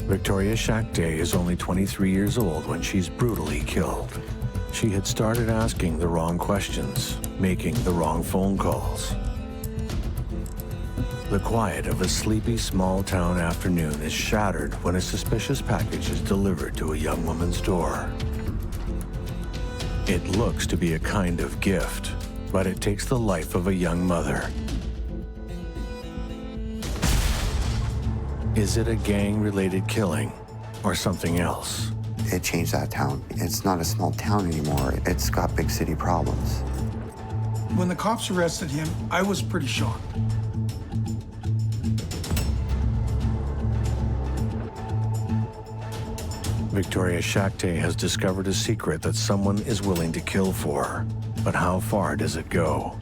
Victoria Shak is only 23 years old when she's brutally killed. She had started asking the wrong questions, making the wrong phone calls. The quiet of a sleepy small-town afternoon is shattered when a suspicious package is delivered to a young woman's door. It looks to be a kind of gift, but it takes the life of a young mother. Is it a gang-related killing or something else? It changed that town. It's not a small town anymore. It's got big city problems. When the cops arrested him, I was pretty shocked. Victoria Shak has discovered a secret that someone is willing to kill for. But how far does it go?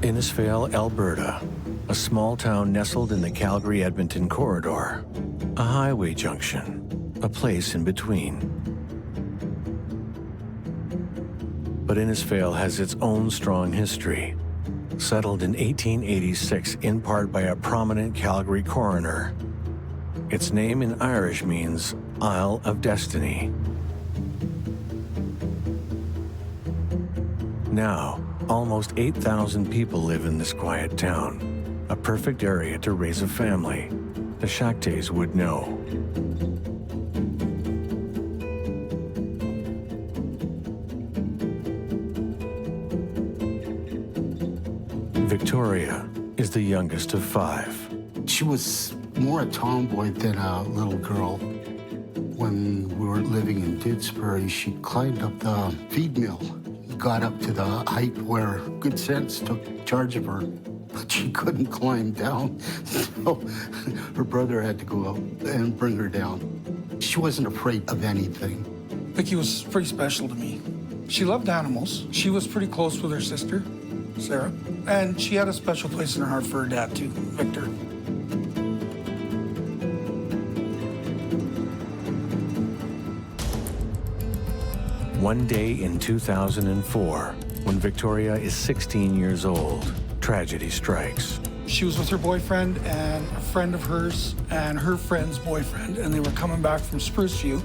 Innisfail, Alberta, a small town nestled in the Calgary-Edmonton corridor, a highway junction, a place in between. But Innisfail has its own strong history. Settled in 1886 in part by a prominent Calgary coroner. Its name in Irish means Isle of Destiny. Now, almost 8,000 people live in this quiet town, a perfect area to raise a family. The Shaktes would know. Victoria is the youngest of 5. She was more a tomboy than a little girl. When we were living in Didsbury, she climbed up the feed mill, got up to the height where good sense took charge of her, but she couldn't climb down, so her brother had to go out and bring her down. She wasn't afraid of anything. Vicky was pretty special to me. She loved animals. She was pretty close with her sister, Sarah, and she had a special place in her heart for her dad too, Victor. One day in 2004, when Victoria is 16 years old, tragedy strikes. She was with her boyfriend and a friend of hers and her friend's boyfriend, and they were coming back from Spruceview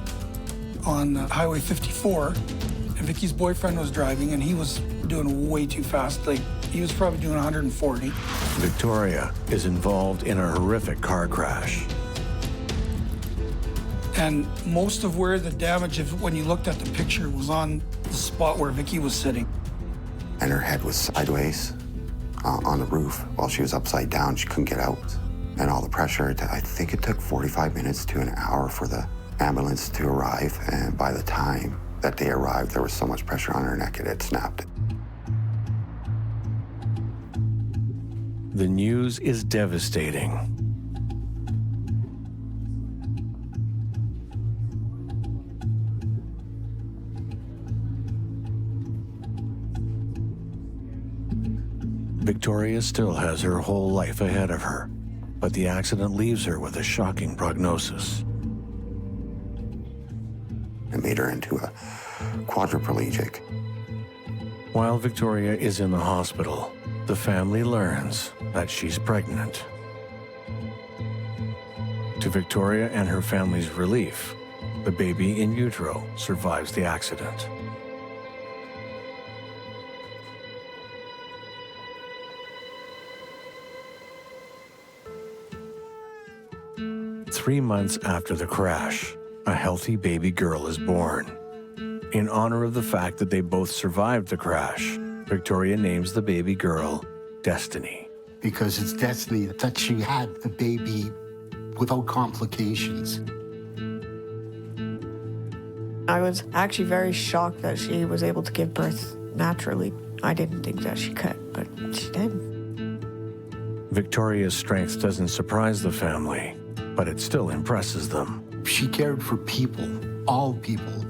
on Highway 54, and Vicky's boyfriend was driving, and he was doing way too fast. Like, he was probably doing 140. Victoria is involved in a horrific car crash. And most of where the damage, when you looked at the picture, was on the spot where Vicky was sitting. And her head was sideways on the roof while she was upside down. She couldn't get out. And all the pressure, I think it took 45 minutes to an hour for the ambulance to arrive. And by the time that they arrived, there was so much pressure on her neck, it had snapped. The news is devastating. Victoria still has her whole life ahead of her, but the accident leaves her with a shocking prognosis. It made her into a quadriplegic. While Victoria is in the hospital, the family learns that she's pregnant. To Victoria and her family's relief, the baby in utero survives the accident. 3 months after the crash, a healthy baby girl is born. In honor of the fact that they both survived the crash, Victoria names the baby girl Destiny. Because it's destiny that she had the baby without complications. I was actually very shocked that she was able to give birth naturally. I didn't think that she could, but she did. Victoria's strength doesn't surprise the family, but it still impresses them. She cared for people, all people,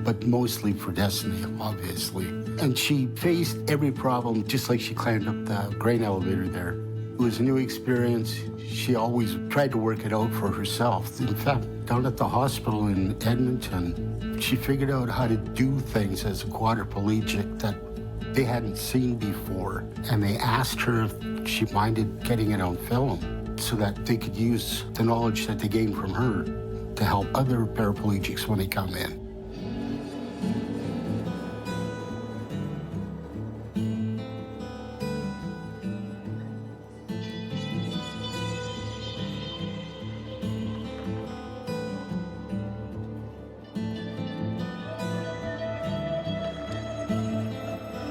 but mostly for Destiny, obviously. And she faced every problem just like she climbed up the grain elevator there. It was a new experience. She always tried to work it out for herself. In fact, down at the hospital in Edmonton, she figured out how to do things as a quadriplegic that they hadn't seen before. And they asked her if she minded getting it on film so that they could use the knowledge that they gained from her to help other paraplegics when they come in.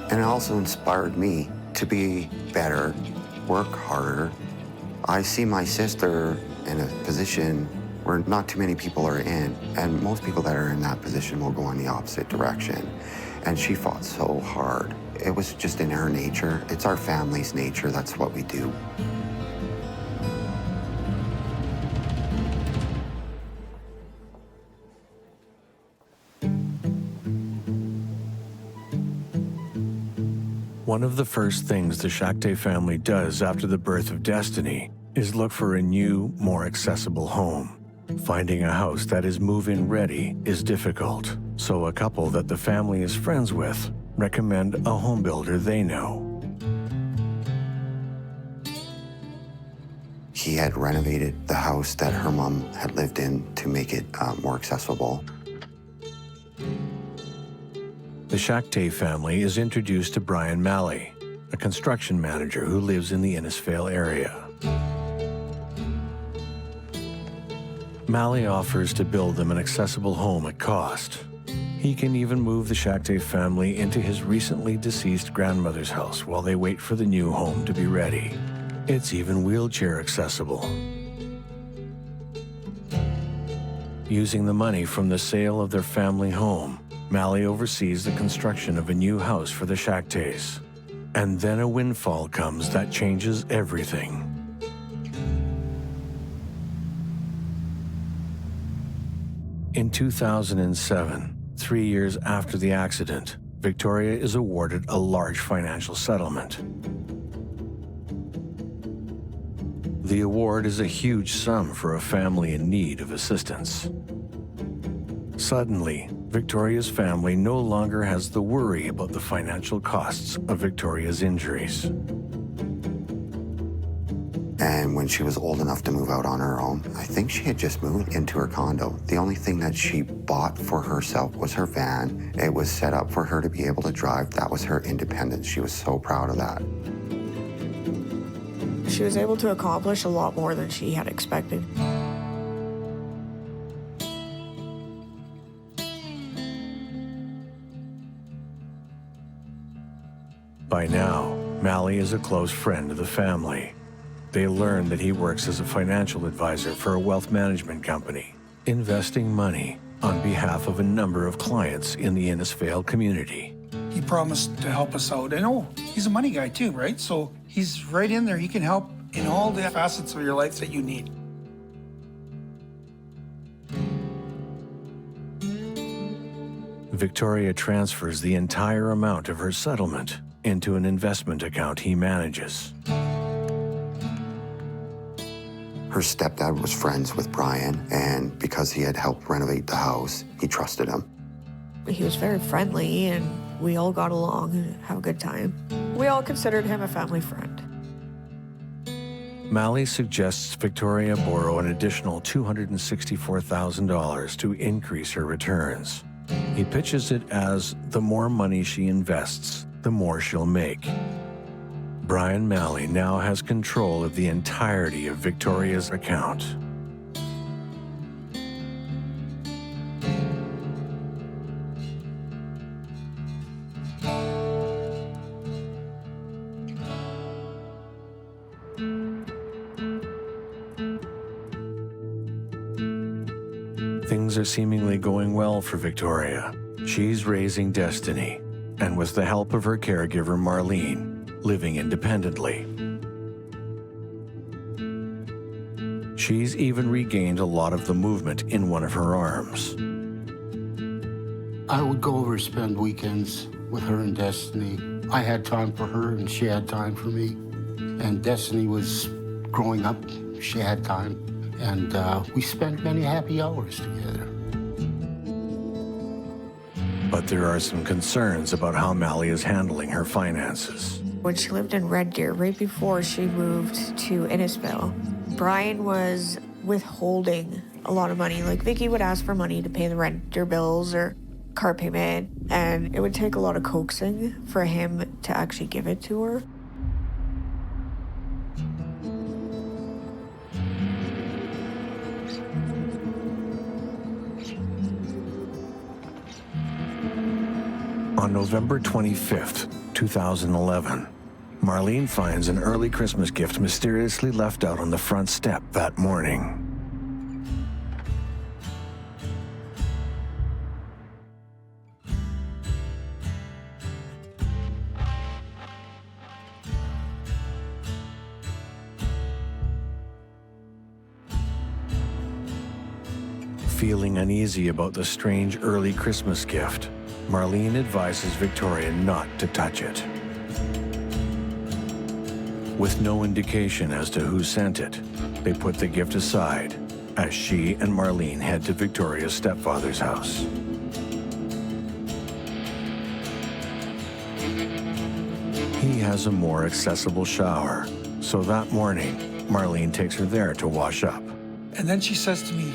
And it also inspired me to be better, work harder. I see my sister in a position where not too many people are in, and most people that are in that position will go in the opposite direction. And she fought so hard. It was just in her nature. It's our family's nature. That's what we do. One of the first things the Shak family does after the birth of Destiny is look for a new, more accessible home. Finding a house that is move-in ready is difficult, so a couple that the family is friends with recommend a home builder they know. He had renovated the house that her mom had lived in to make it more accessible. The Shak family is introduced to Brian Malley, a construction manager who lives in the Innisvale area. Malley offers to build them an accessible home at cost. He can even move the Shak family into his recently deceased grandmother's house while they wait for the new home to be ready. It's even wheelchair accessible. Using the money from the sale of their family home, Malley oversees the construction of a new house for the Shaktays. And then a windfall comes that changes everything. In 2007, 3 years after the accident, Victoria is awarded a large financial settlement. The award is a huge sum for a family in need of assistance. Suddenly, Victoria's family no longer has the worry about the financial costs of Victoria's injuries. And when she was old enough to move out on her own, I think she had just moved into her condo. The only thing that she bought for herself was her van. It was set up for her to be able to drive. That was her independence. She was so proud of that. She was able to accomplish a lot more than she had expected. By now, Malley is a close friend of the family. They learn that he works as a financial advisor for a wealth management company, investing money on behalf of a number of clients in the Innisfail community. He promised to help us out. And he's a money guy too, right? So he's right in there. He can help in all the facets of your life that you need. Victoria transfers the entire amount of her settlement into an investment account he manages. Her stepdad was friends with Brian, and because he had helped renovate the house, he trusted him. He was very friendly, and we all got along and had a good time. We all considered him a family friend. Malley suggests Victoria borrow an additional $264,000 to increase her returns. He pitches it as the more money she invests, the more she'll make. Brian Malley now has control of the entirety of Victoria's account. Things are seemingly going well for Victoria. She's raising Destiny, and with the help of her caregiver Marlene, living independently. She's even regained a lot of the movement in one of her arms. I would go over spend weekends with her and Destiny. I had time for her and she had time for me. And Destiny was growing up, she had time. And we spent many happy hours together. But there are some concerns about how Mally is handling her finances. When she lived in Red Deer, right before she moved to Innisvale, Brian was withholding a lot of money. Like, Vicky would ask for money to pay the rent or bills or car payment, and it would take a lot of coaxing for him to actually give it to her. On November 25th, 2011, Marlene finds an early Christmas gift mysteriously left out on the front step that morning. Feeling uneasy about the strange early Christmas gift, Marlene advises Victoria not to touch it. With no indication as to who sent it, they put the gift aside as she and Marlene head to Victoria's stepfather's house. He has a more accessible shower, so that morning, Marlene takes her there to wash up. And then she says to me,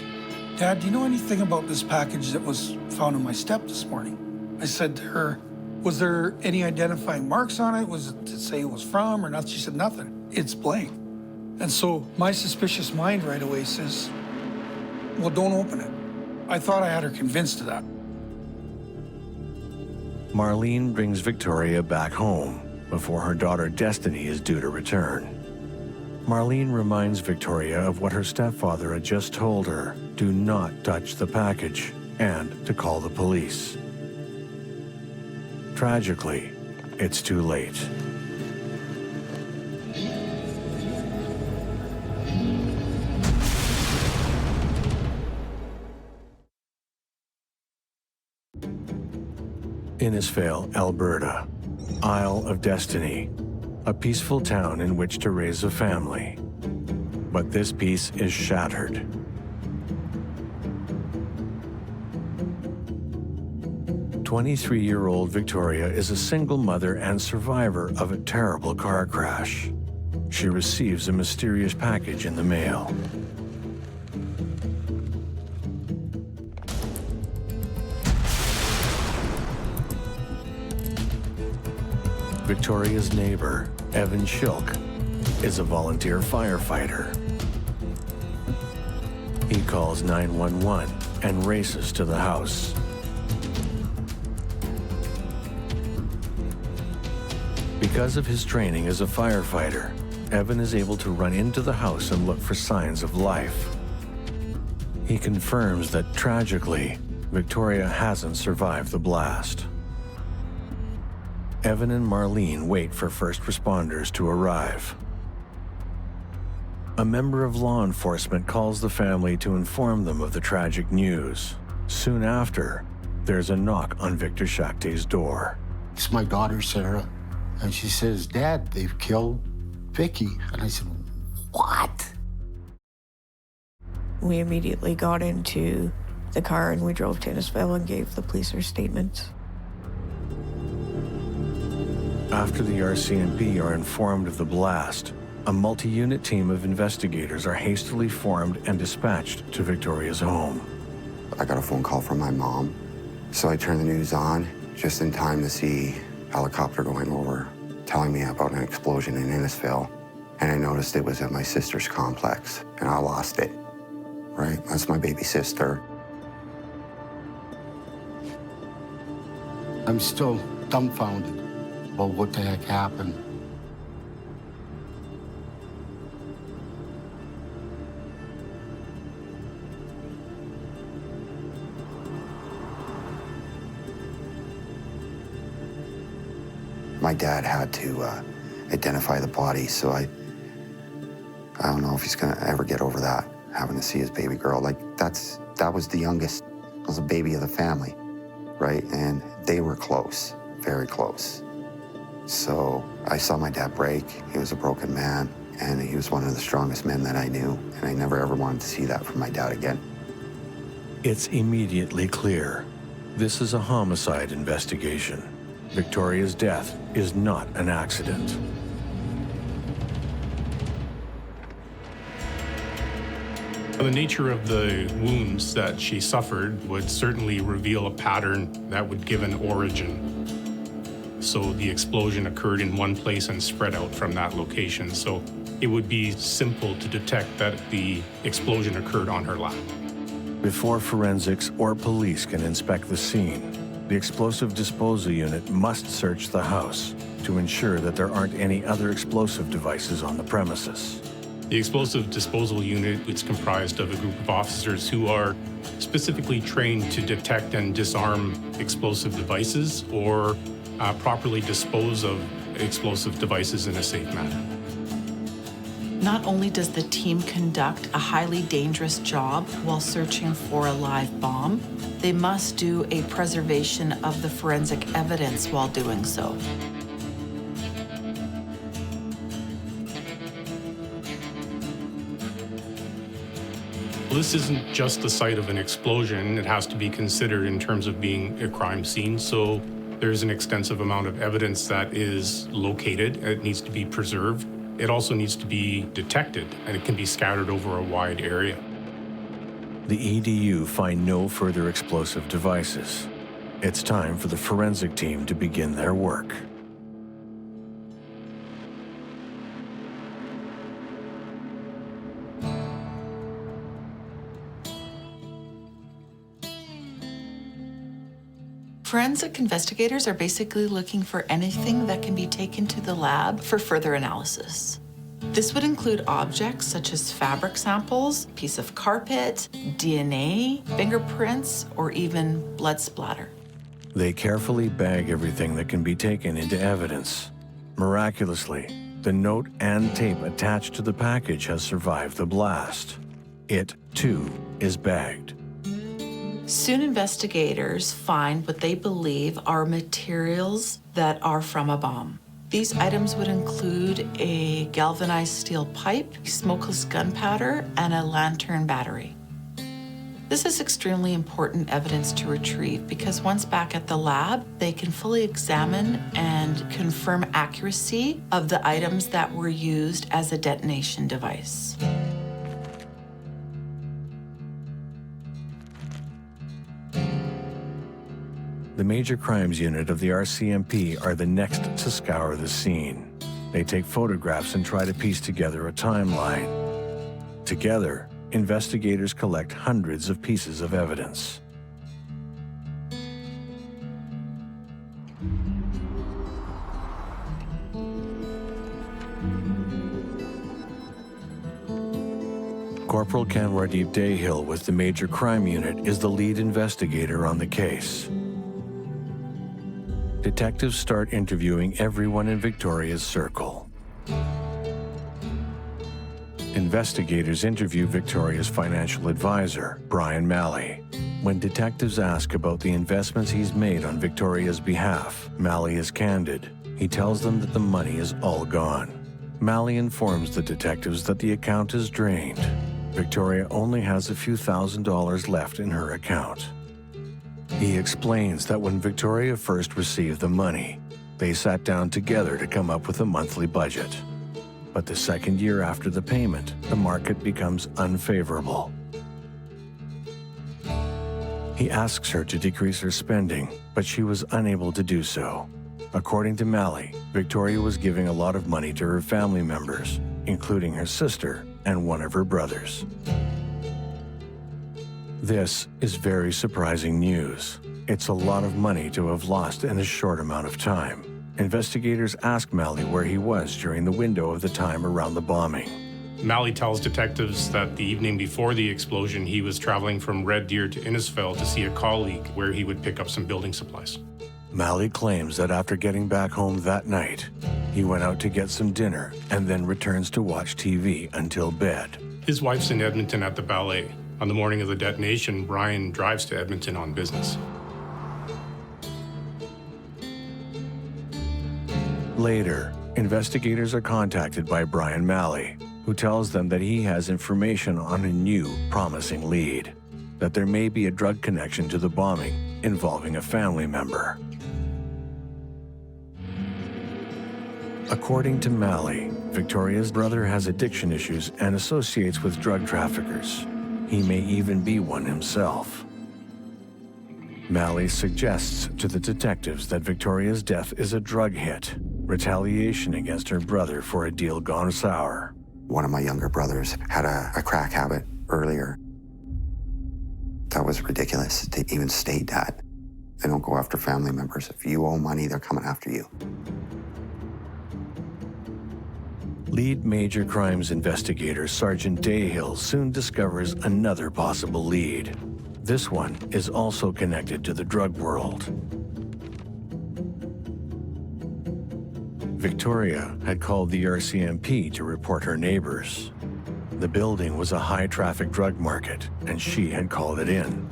"Dad, do you know anything about this package that was found on my step this morning?" I said to her, "Was there any identifying marks on it? Was it to say it was from or nothing?" She said, "Nothing. It's blank." And so my suspicious mind right away says, "Well, don't open it." I thought I had her convinced of that. Marlene brings Victoria back home before her daughter Destiny is due to return. Marlene reminds Victoria of what her stepfather had just told her: do not touch the package and to call the police. Tragically, it's too late. Innisfail, Alberta, Isle of Destiny, a peaceful town in which to raise a family. But this peace is shattered. "23-year-old Victoria is a single mother and survivor of a terrible car crash. She receives a mysterious package in the mail. Victoria's neighbor, Evan Shilk, is a volunteer firefighter. He calls 911 and races to the house. Because of his training as a firefighter, Evan is able to run into the house and look for signs of life. He confirms that, tragically, Victoria hasn't survived the blast. Evan and Marlene wait for first responders to arrive. A member of law enforcement calls the family to inform them of the tragic news. Soon after, there's a knock on Victor Shak's door. It's my daughter, Sarah. And she says, "Dad, they've killed Vicky." And I said, "What?" We immediately got into the car and we drove to Innisvale and gave the police our statements. After the RCMP are informed of the blast, a multi-unit team of investigators are hastily formed and dispatched to Victoria's home. I got a phone call from my mom, so I turned the news on just in time to see a helicopter going over, telling me about an explosion in Innisfail, and I noticed it was at my sister's complex, and I lost it, right? That's my baby sister. I'm still dumbfounded about what the heck happened. My dad had to identify the body, so I don't know if he's gonna ever get over that, having to see his baby girl. Like, that was the youngest, was the baby of the family, right? And they were close, very close. So I saw my dad break. He was a broken man, and he was one of the strongest men that I knew, and I never ever wanted to see that from my dad again. It's immediately clear. This is a homicide investigation. Victoria's death is not an accident. The nature of the wounds that she suffered would certainly reveal a pattern that would give an origin. So the explosion occurred in one place and spread out from that location. So it would be simple to detect that the explosion occurred on her lap. Before forensics or police can inspect the scene, the explosive disposal unit must search the house to ensure that there aren't any other explosive devices on the premises. The explosive disposal unit is comprised of a group of officers who are specifically trained to detect and disarm explosive devices or properly dispose of explosive devices in a safe manner. Not only does the team conduct a highly dangerous job while searching for a live bomb, they must do a preservation of the forensic evidence while doing so. This isn't just the site of an explosion. It has to be considered in terms of being a crime scene. So there's an extensive amount of evidence that is located. It needs to be preserved. It also needs to be detected, and it can be scattered over a wide area. The EDU find no further explosive devices. It's time for the forensic team to begin their work. Forensic investigators are basically looking for anything that can be taken to the lab for further analysis. This would include objects such as fabric samples, piece of carpet, DNA, fingerprints, or even blood splatter. They carefully bag everything that can be taken into evidence. Miraculously, the note and tape attached to the package has survived the blast. It, too, is bagged. Soon investigators find what they believe are materials that are from a bomb. These items would include a galvanized steel pipe, smokeless gunpowder, and a lantern battery. This is extremely important evidence to retrieve because once back at the lab, they can fully examine and confirm accuracy of the items that were used as a detonation device. The Major Crimes Unit of the RCMP are the next to scour the scene. They take photographs and try to piece together a timeline. Together, investigators collect hundreds of pieces of evidence. Corporal Kanwardeep Dayhill with the Major Crime Unit is the lead investigator on the case. Detectives start interviewing everyone in Victoria's circle. Investigators interview Victoria's financial advisor, Brian Malley. When detectives ask about the investments he's made on Victoria's behalf, Malley is candid. He tells them that the money is all gone. Malley informs the detectives that the account is drained. Victoria only has a few $1,000s left in her account. He explains that when Victoria first received the money, they sat down together to come up with a monthly budget. But the second year after the payment, the market becomes unfavorable. He asks her to decrease her spending, but she was unable to do so. According to Malley, Victoria was giving a lot of money to her family members, including her sister and one of her brothers. This is very surprising news. It's a lot of money to have lost in a short amount of time. Investigators ask Malley where he was during the window of the time around the bombing. Malley tells detectives that the evening before the explosion, he was traveling from Red Deer to Innisvale to see a colleague where he would pick up some building supplies. Malley claims that after getting back home that night, he went out to get some dinner and then returns to watch TV until bed. His wife's in Edmonton at the ballet. On the morning of the detonation, Brian drives to Edmonton on business. Later, investigators are contacted by Brian Malley, who tells them that he has information on a new, promising lead, that there may be a drug connection to the bombing involving a family member. According to Malley, Victoria's brother has addiction issues and associates with drug traffickers. He may even be one himself. Malley suggests to the detectives that Victoria's death is a drug hit, retaliation against her brother for a deal gone sour. One of my younger brothers had a crack habit earlier. That was ridiculous to even state that. They don't go after family members. If you owe money, they're coming after you. Lead major crimes investigator Sergeant Dayhill soon discovers another possible lead. This one is also connected to the drug world. Victoria had called the RCMP to report her neighbors. The building was a high-traffic drug market, and she had called it in.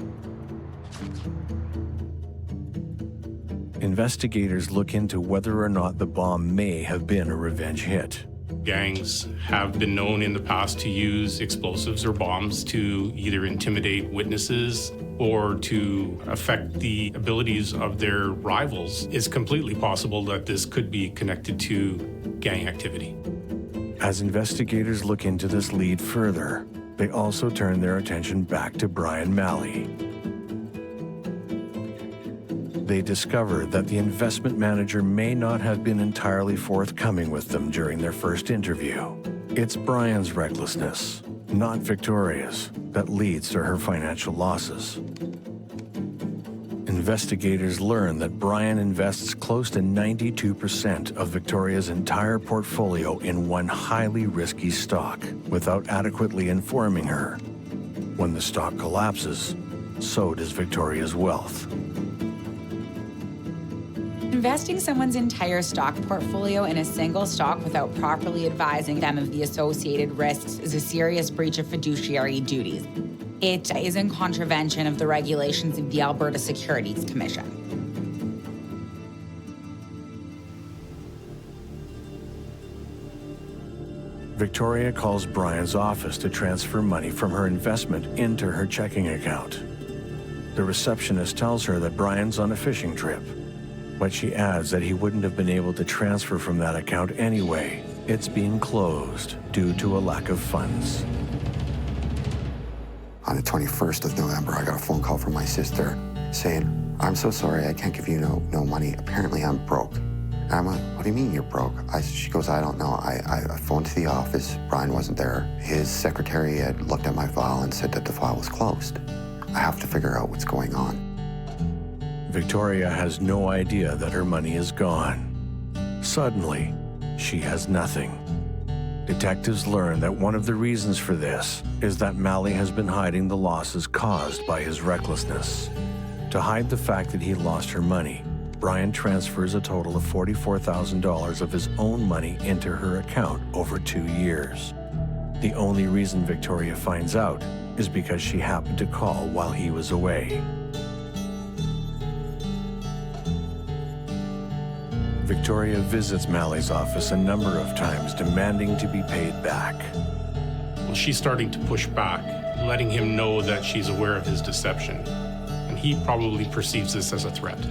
Investigators look into whether or not the bomb may have been a revenge hit. Gangs have been known in the past to use explosives or bombs to either intimidate witnesses or to affect the abilities of their rivals. It's completely possible that this could be connected to gang activity. As investigators look into this lead further, they also turn their attention back to Brian Malley. They discover that the investment manager may not have been entirely forthcoming with them during their first interview. It's Brian's recklessness, not Victoria's, that leads to her financial losses. Investigators learn that Brian invests close to 92% of Victoria's entire portfolio in one highly risky stock without adequately informing her. When the stock collapses, so does Victoria's wealth. Investing someone's entire stock portfolio in a single stock without properly advising them of the associated risks is a serious breach of fiduciary duties. It is in contravention of the regulations of the Alberta Securities Commission. Victoria calls Brian's office to transfer money from her investment into her checking account. The receptionist tells her that Brian's on a fishing trip, but she adds that he wouldn't have been able to transfer from that account anyway. It's being closed due to a lack of funds. On the 21st of November, I got a phone call from my sister saying, "I'm so sorry, I can't give you no money. Apparently I'm broke." And I'm like, "What do you mean you're broke?" She goes, "I don't know. I phoned to the office. Brian wasn't there. His secretary had looked at my file and said that the file was closed. I have to figure out what's going on." Victoria has no idea that her money is gone. Suddenly, she has nothing. Detectives learn that one of the reasons for this is that Malley has been hiding the losses caused by his recklessness. To hide the fact that he lost her money, Brian transfers a total of $44,000 of his own money into her account over 2 years. The only reason Victoria finds out is because she happened to call while he was away. Victoria visits Malley's office a number of times, demanding to be paid back. Well, she's starting to push back, letting him know that she's aware of his deception, and he probably perceives this as a threat.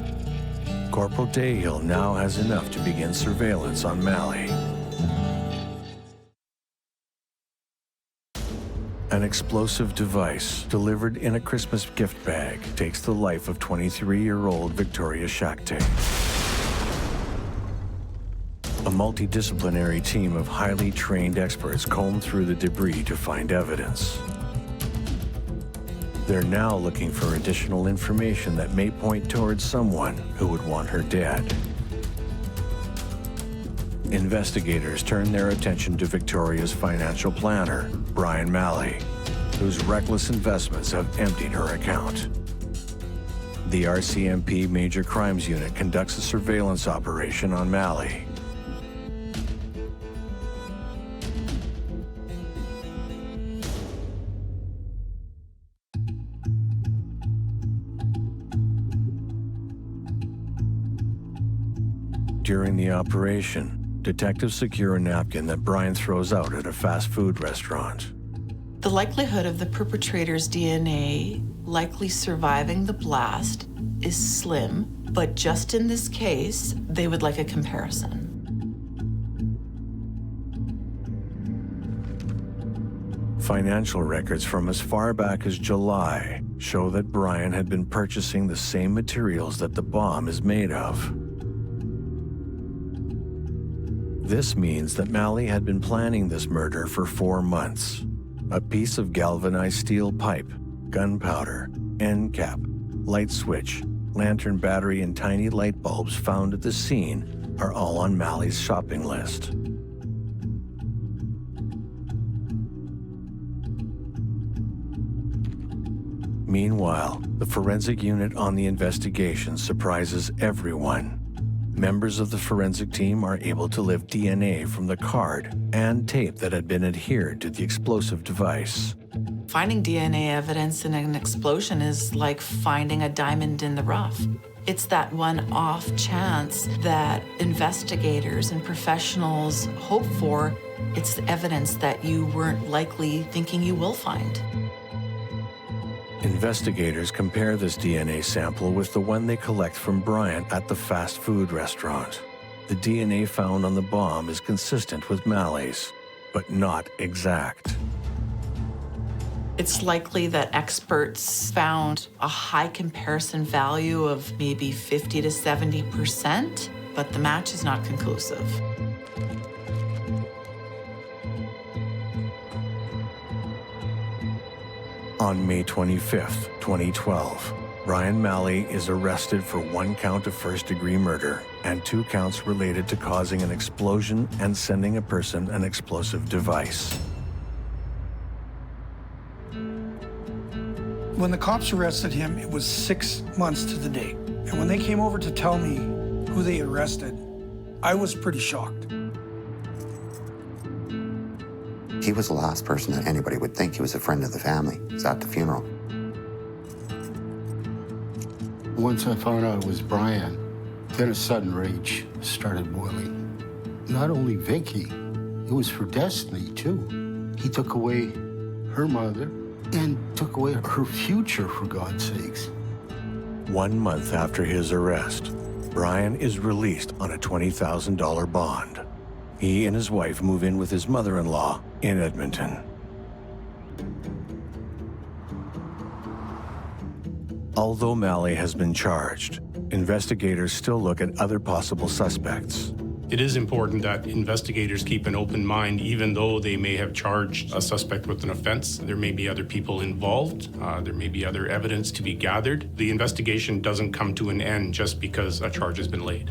Corporal Dayhill now has enough to begin surveillance on Malley. An explosive device delivered in a Christmas gift bag takes the life of 23-year-old Victoria Shak. A multidisciplinary team of highly trained experts comb through the debris to find evidence. They're now looking for additional information that may point towards someone who would want her dead. Investigators turn their attention to Victoria's financial planner, Brian Malley, whose reckless investments have emptied her account. The RCMP Major Crimes Unit conducts a surveillance operation on Mally. During the operation, detectives secure a napkin that Brian throws out at a fast food restaurant. The likelihood of the perpetrator's DNA likely surviving the blast is slim, but just in this case, they would like a comparison. Financial records from as far back as July show that Brian had been purchasing the same materials that the bomb is made of. This means that Mally had been planning this murder for 4 months. A piece of galvanized steel pipe, gunpowder, end cap, light switch, lantern battery, and tiny light bulbs found at the scene are all on Mally's shopping list. Meanwhile, the forensic unit on the investigation surprises everyone. Members of the forensic team are able to lift DNA from the card and tape that had been adhered to the explosive device. Finding DNA evidence in an explosion is like finding a diamond in the rough. It's that one off chance that investigators and professionals hope for. It's the evidence that you weren't likely thinking you will find. Investigators compare this DNA sample with the one they collect from Brian at the fast food restaurant. The DNA found on the bomb is consistent with Mally's, but not exact. It's likely that experts found a high comparison value of maybe 50 to 70%, but the match is not conclusive. On May 25, 2012, Brian Mally is arrested for 1 count of first-degree murder and 2 counts related to causing an explosion and sending a person an explosive device. When the cops arrested him, it was 6 months to the day. And when they came over to tell me who they arrested, I was pretty shocked. He was the last person that anybody would think. He was a friend of the family. He was at the funeral. Once I found out it was Brian, then a sudden rage started boiling. Not only Vicky, it was for Destiny too. He took away her mother and took away her future, for God's sakes. 1 month after his arrest, Brian is released on a $20,000 bond. He and his wife move in with his mother-in-law in Edmonton. Although Mally has been charged, investigators still look at other possible suspects. It is important that investigators keep an open mind, even though they may have charged a suspect with an offense. There may be other people involved. There may be other evidence to be gathered. The investigation doesn't come to an end just because a charge has been laid.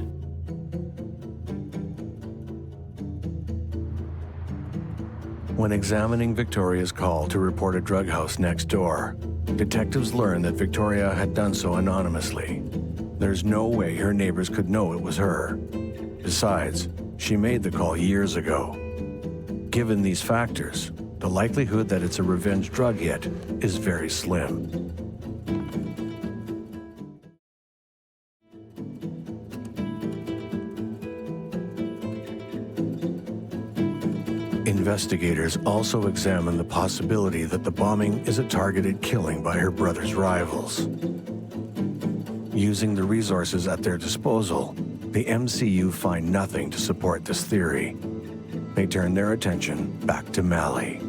When examining Victoria's call to report a drug house next door, detectives learn that Victoria had done so anonymously. There's no way her neighbors could know it was her. Besides, she made the call years ago. Given these factors, the likelihood that it's a revenge drug hit is very slim. Investigators also examine the possibility that the bombing is a targeted killing by her brother's rivals. Using the resources at their disposal, the MCU find nothing to support this theory. They turn their attention back to Mally.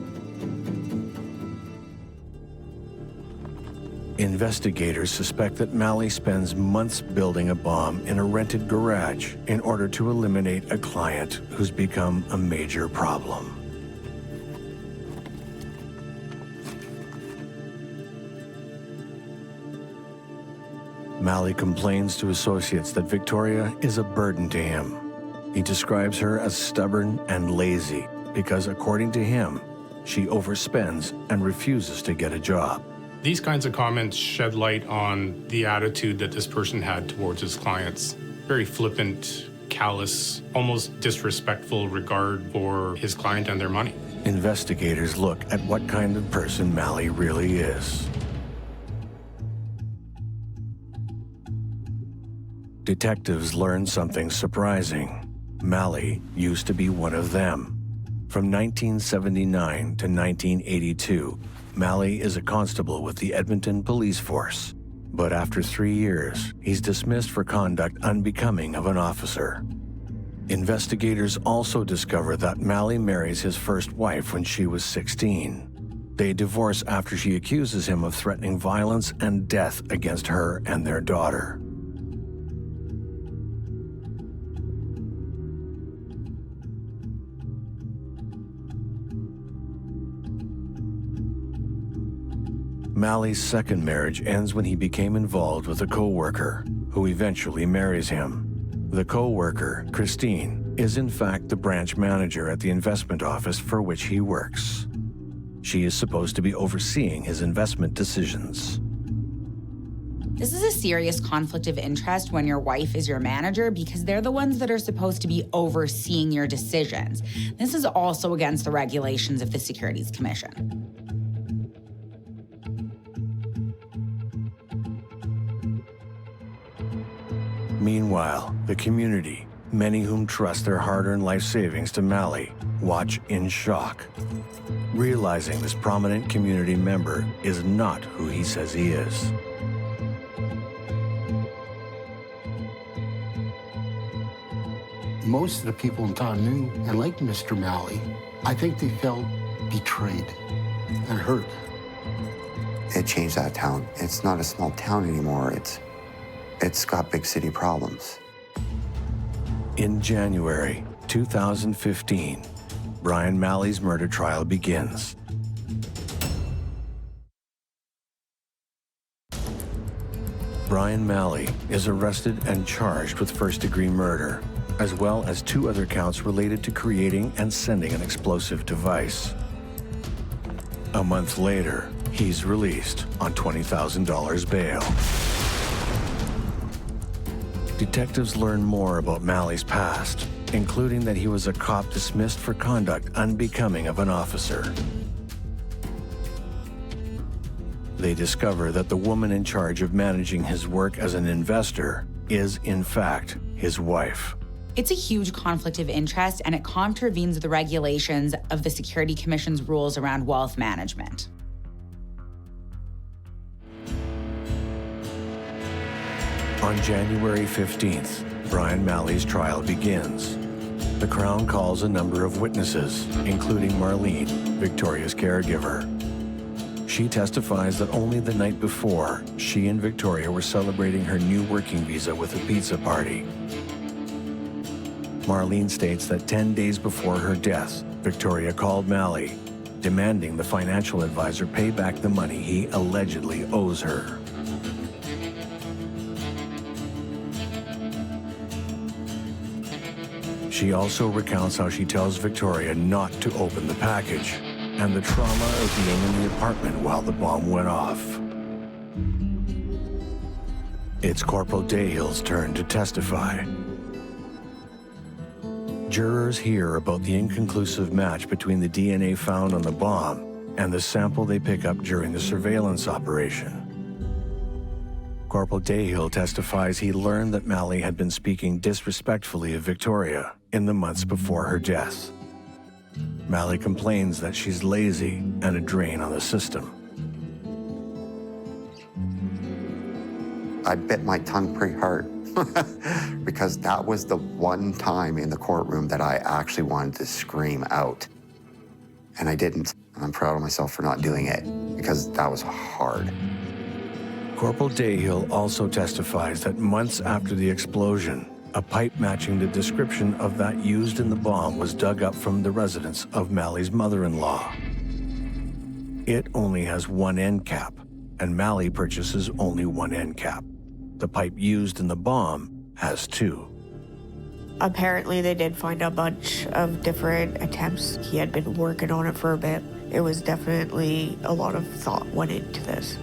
Investigators suspect that Mally spends months building a bomb in a rented garage in order to eliminate a client who's become a major problem. Mally complains to associates that Victoria is a burden to him. He describes her as stubborn and lazy because, according to him, she overspends and refuses to get a job. These kinds of comments shed light on the attitude that this person had towards his clients. Very flippant, callous, almost disrespectful regard for his client and their money. Investigators look at what kind of person Malley really is. Detectives learn something surprising. Malley used to be one of them. From 1979 to 1982, Malley is a constable with the Edmonton Police Force. But after 3 years, he's dismissed for conduct unbecoming of an officer. Investigators also discover that Malley marries his first wife when she was 16. They divorce after she accuses him of threatening violence and death against her and their daughter. Malley's second marriage ends when he became involved with a co-worker, who eventually marries him. The co-worker, Christine, is in fact the branch manager at the investment office for which he works. She is supposed to be overseeing his investment decisions. This is a serious conflict of interest when your wife is your manager because they're the ones that are supposed to be overseeing your decisions. This is also against the regulations of the Securities Commission. Meanwhile, the community, many whom trust their hard-earned life savings to Malley, watch in shock, realizing this prominent community member is not who he says he is. Most of the people in town knew and liked Mr. Malley. I think they felt betrayed and hurt. It changed that town. It's not a small town anymore. It's got big city problems. In January 2015, Brian Malley's murder trial begins. Brian Malley is arrested and charged with first-degree murder, as well as 2 other counts related to creating and sending an explosive device. A month later, he's released on $20,000 bail. Detectives learn more about Malley's past, including that he was a cop dismissed for conduct unbecoming of an officer. They discover that the woman in charge of managing his work as an investor is, in fact, his wife. It's a huge conflict of interest, and it contravenes the regulations of the Security Commission's rules around wealth management. On January 15th, Brian Malley's trial begins. The Crown calls a number of witnesses, including Marlene, Victoria's caregiver. She testifies that only the night before, she and Victoria were celebrating her new working visa with a pizza party. Marlene states that 10 days before her death, Victoria called Malley, demanding the financial advisor pay back the money he allegedly owes her. She also recounts how she tells Victoria not to open the package and the trauma of being in the apartment while the bomb went off. It's Corporal Dayhill's turn to testify. Jurors hear about the inconclusive match between the DNA found on the bomb and the sample they pick up during the surveillance operation. Corporal Dayhill testifies he learned that Malley had been speaking disrespectfully of Victoria in the months before her death. Malley complains that she's lazy and a drain on the system. I bit my tongue pretty hard because that was the one time in the courtroom that I actually wanted to scream out. And I didn't. I'm proud of myself for not doing it because that was hard. Corporal Dayhill also testifies that months after the explosion, a pipe matching the description of that used in the bomb was dug up from the residence of Malley's mother-in-law. It only has one end cap, and Malley purchases only one end cap. The pipe used in the bomb has 2. Apparently, they did find a bunch of different attempts. He had been working on it for a bit. It was definitely a lot of thought went into this.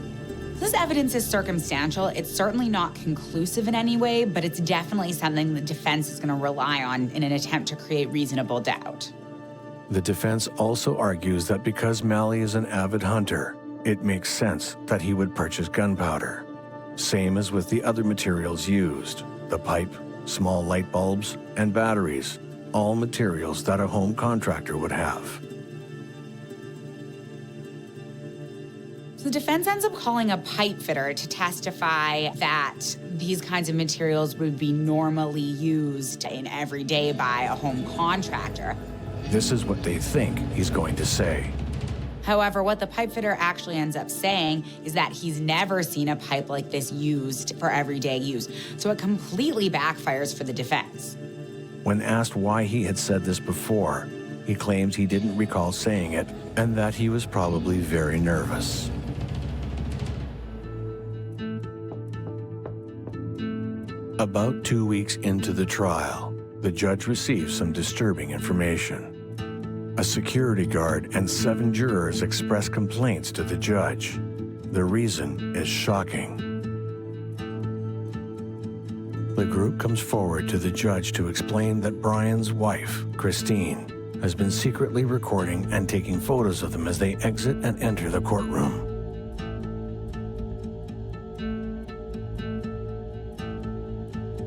This evidence is circumstantial. It's certainly not conclusive in any way, but it's definitely something the defense is going to rely on in an attempt to create reasonable doubt. The defense also argues that because Malley is an avid hunter, it makes sense that he would purchase gunpowder. Same as with the other materials used, the pipe, small light bulbs, and batteries, all materials that a home contractor would have. The defense ends up calling a pipe fitter to testify that these kinds of materials would be normally used in every day by a home contractor. This is what they think he's going to say. However, what the pipe fitter actually ends up saying is that he's never seen a pipe like this used for everyday use. So it completely backfires for the defense. When asked why he had said this before, he claims he didn't recall saying it and that he was probably very nervous. About 2 weeks into the trial, the judge receives some disturbing information. A security guard and 7 jurors express complaints to the judge. The reason is shocking. The group comes forward to the judge to explain that Brian's wife, Christine, has been secretly recording and taking photos of them as they exit and enter the courtroom.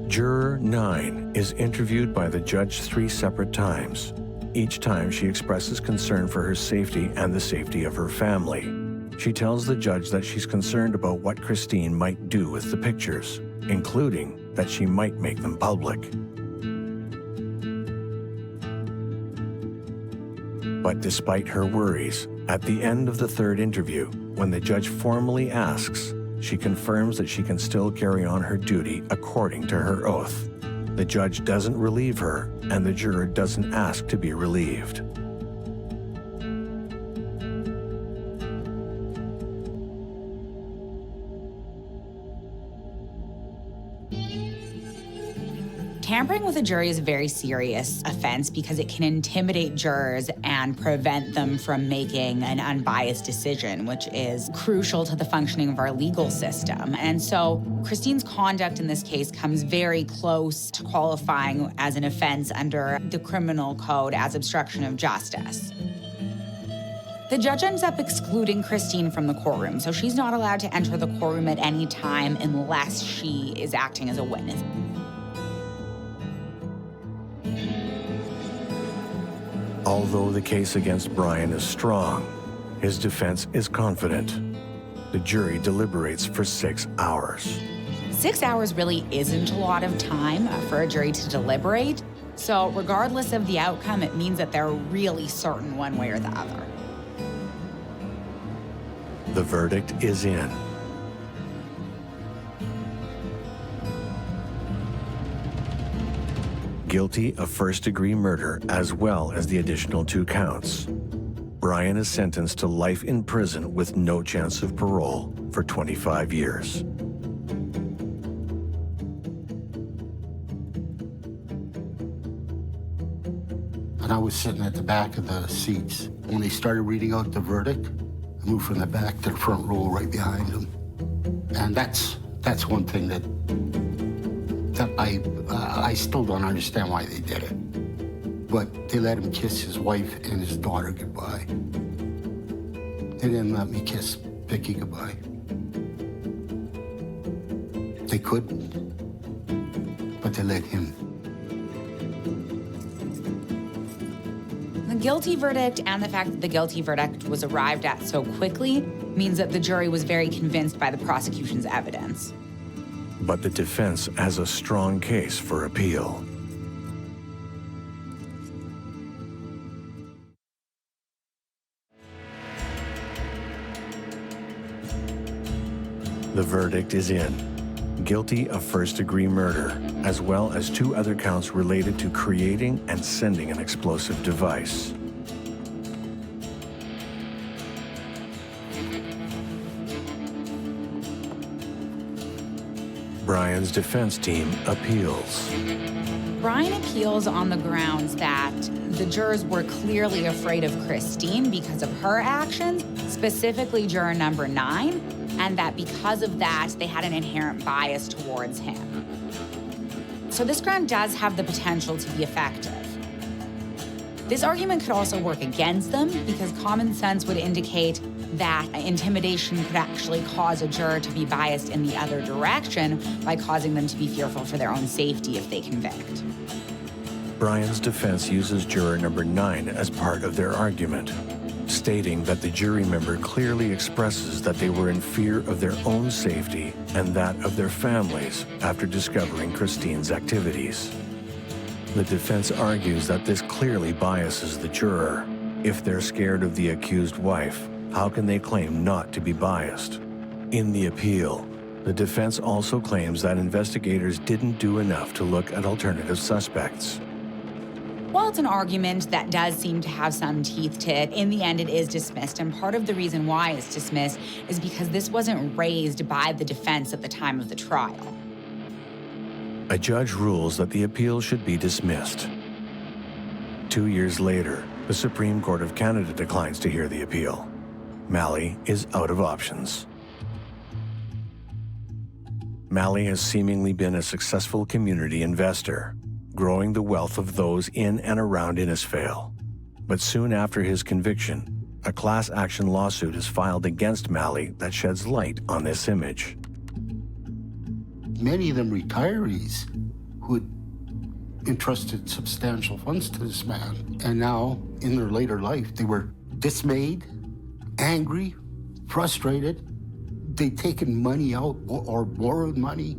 Juror 9 is interviewed by the judge 3 separate times. Each time she expresses concern for her safety and the safety of her family. She tells the judge that she's concerned about what Christine might do with the pictures, including that she might make them public. But despite her worries, at the end of the 3rd interview, when the judge formally asks, she confirms that she can still carry on her duty according to her oath. The judge doesn't relieve her, and the juror doesn't ask to be relieved. Tampering with a jury is a very serious offense because it can intimidate jurors and prevent them from making an unbiased decision, which is crucial to the functioning of our legal system. And so Christine's conduct in this case comes very close to qualifying as an offense under the criminal code as obstruction of justice. The judge ends up excluding Christine from the courtroom, so she's not allowed to enter the courtroom at any time unless she is acting as a witness. Although the case against Brian is strong, his defense is confident. The jury deliberates for 6 hours. 6 hours really isn't a lot of time for a jury to deliberate. So regardless of the outcome, it means that they're really certain one way or the other. The verdict is in. Guilty of first-degree murder, as well as the additional 2 counts. Brian is sentenced to life in prison with no chance of parole for 25 years. And I was sitting at the back of the seats. When they started reading out the verdict, I moved from the back to the front row right behind them. And that's one thing that I still don't understand why they did it. But they let him kiss his wife and his daughter goodbye. They didn't let me kiss Vicky goodbye. They couldn't, but they let him. The guilty verdict and the fact that the guilty verdict was arrived at so quickly means that the jury was very convinced by the prosecution's evidence. But the defense has a strong case for appeal. The verdict is in. Guilty of first-degree murder, as well as 2 other counts related to creating and sending an explosive device. Brian's defense team appeals. Brian appeals on the grounds that the jurors were clearly afraid of Christine because of her actions, specifically juror number 9, and that because of that, they had an inherent bias towards him. So this grant does have the potential to be effective. This argument could also work against them because common sense would indicate that intimidation could actually cause a juror to be biased in the other direction by causing them to be fearful for their own safety if they convict. Brian's defense uses juror number 9 as part of their argument, stating that the jury member clearly expresses that they were in fear of their own safety and that of their families after discovering Christine's activities. The defense argues that this clearly biases the juror. If they're scared of the accused wife, how can they claim not to be biased? In the appeal, the defense also claims that investigators didn't do enough to look at alternative suspects. While it's an argument that does seem to have some teeth to it, in the end it is dismissed, and part of the reason why it's dismissed is because this wasn't raised by the defense at the time of the trial. A judge rules that the appeal should be dismissed. 2 years later, the Supreme Court of Canada declines to hear the appeal. Malley is out of options. Malley has seemingly been a successful community investor, growing the wealth of those in and around Innisfail. But soon after his conviction, a class action lawsuit is filed against Malley that sheds light on this image. Many of them retirees who had entrusted substantial funds to this man. And now, in their later life, they were dismayed, angry, frustrated. They'd taken money out or borrowed money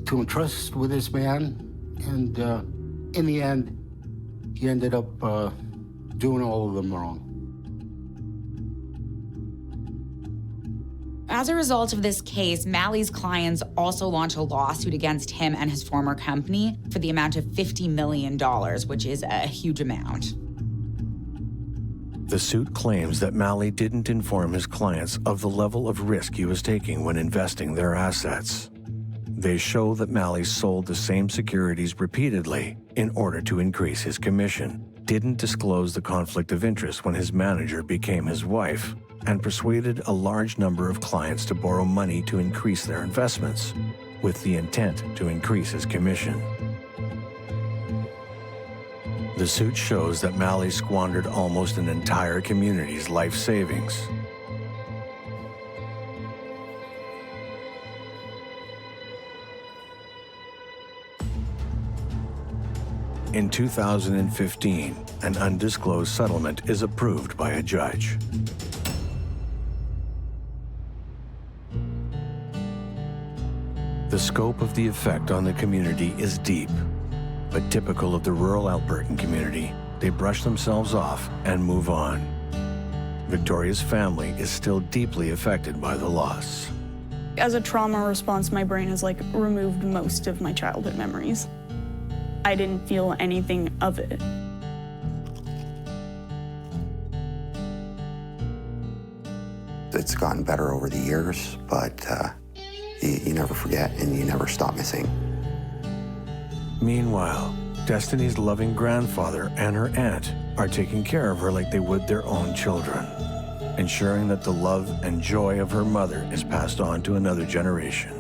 to entrust with this man. And in the end, he ended up doing all of them wrong. As a result of this case, Malley's clients also launched a lawsuit against him and his former company for the amount of $50 million, which is a huge amount. The suit claims that Malley didn't inform his clients of the level of risk he was taking when investing their assets. They show that Malley sold the same securities repeatedly in order to increase his commission, didn't disclose the conflict of interest when his manager became his wife, and persuaded a large number of clients to borrow money to increase their investments, with the intent to increase his commission. The suit shows that Malley squandered almost an entire community's life savings. In 2015, an undisclosed settlement is approved by a judge. The scope of the effect on the community is deep, but typical of the rural Albertan community, they brush themselves off and move on. Victoria's family is still deeply affected by the loss. As a trauma response, my brain has removed most of my childhood memories. I didn't feel anything of it. It's gotten better over the years, but you never forget and you never stop missing. Meanwhile, Destiny's loving grandfather and her aunt are taking care of her like they would their own children, ensuring that the love and joy of her mother is passed on to another generation.